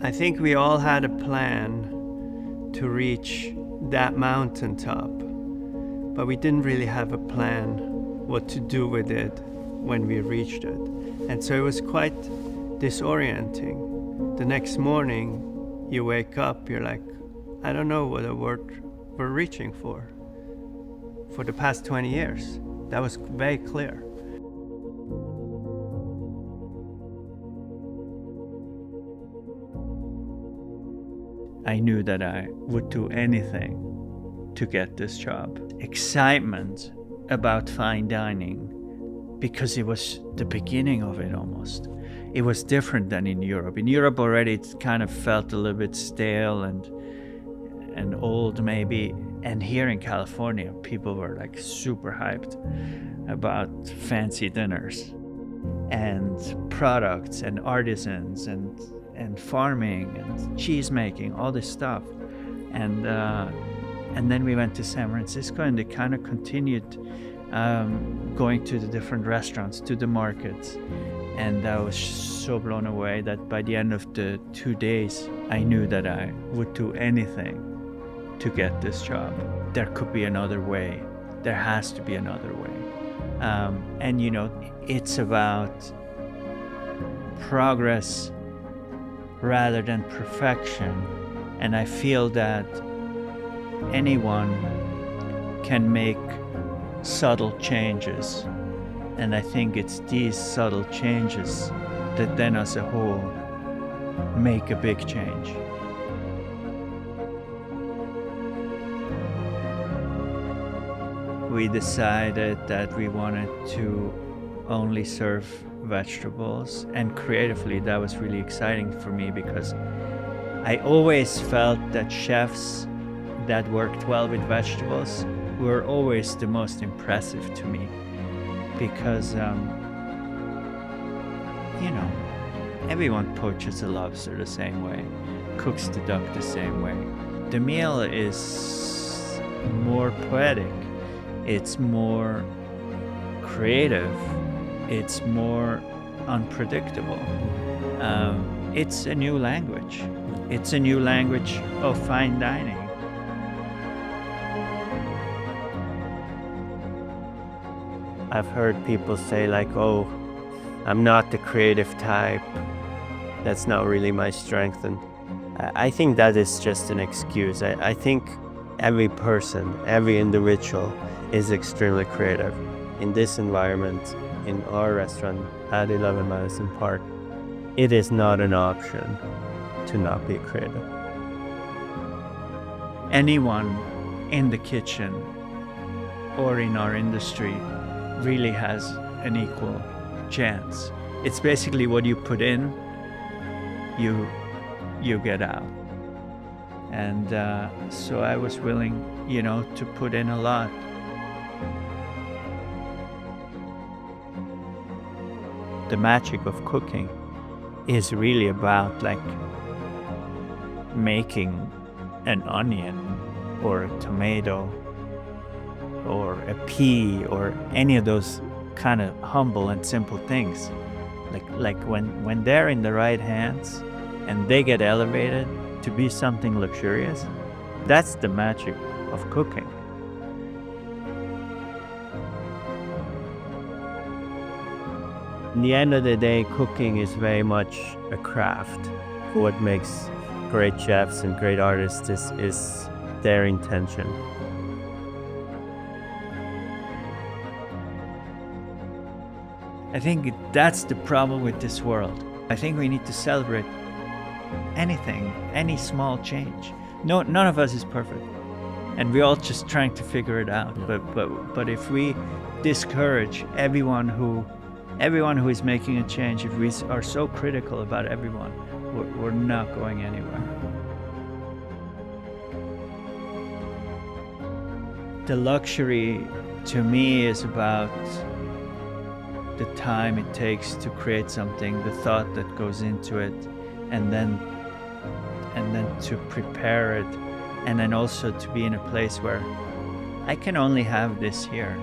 I think we all had a plan to reach that mountaintop, but we didn't really have a plan what to do with it when we reached it. And so it was quite disorienting. The next morning, you wake up, you're like, I don't know what we're reaching for. For the past 20 years, that was very clear. I knew that I would do anything to get this job. Excitement about fine dining, because it was the beginning of it almost. It was different than in Europe. In Europe already it kind of felt a little bit stale and old maybe. And here in California, people were like super hyped about fancy dinners and products and artisans and farming and cheese making, all this stuff. And then we went to San Francisco, and they kind of continued going to the different restaurants, to the markets. And I was so blown away that by the end of the 2 days, I knew that I would do anything to get this job. There could be another way. There has to be another way. And you know, it's about progress rather than perfection. And I feel that anyone can make subtle changes. And I think it's these subtle changes that then as a whole make a big change. We decided that we wanted to only serve vegetables, and creatively that was really exciting for me, because I always felt that chefs that worked well with vegetables were always the most impressive to me, because you know, everyone poaches a lobster the same way, cooks the duck the same way. The meal is more poetic, it's more creative, it's more unpredictable. It's a new language. It's a new language of fine dining. I've heard people say like, oh, I'm not the creative type. That's not really my strength. And I think that is just an excuse. I think every person, every individual is extremely creative. In this environment, in our restaurant at 11 Madison Park, it is not an option to not be creative. Anyone in the kitchen or in our industry really has an equal chance. It's basically what you put in, you get out. And so I was willing, you know, to put in a lot. The magic of cooking is really about like making an onion or a tomato or a pea or any of those kind of humble and simple things. Like when they're in the right hands and they get elevated to be something luxurious, that's the magic of cooking. In the end of the day, cooking is very much a craft. What makes great chefs and great artists is their intention. I think that's the problem with this world. I think we need to celebrate anything, any small change. No, none of us is perfect, and we're all just trying to figure it out. But if we discourage everyone who is making a change, if we are so critical about everyone, we're not going anywhere. The luxury to me is about the time it takes to create something, the thought that goes into it, and then to prepare it, and then also to be in a place where I can only have this here.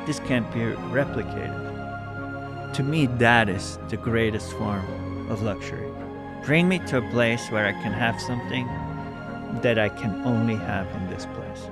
This can't be replicated. To me, that is the greatest form of luxury. Bring me to a place where I can have something that I can only have in this place.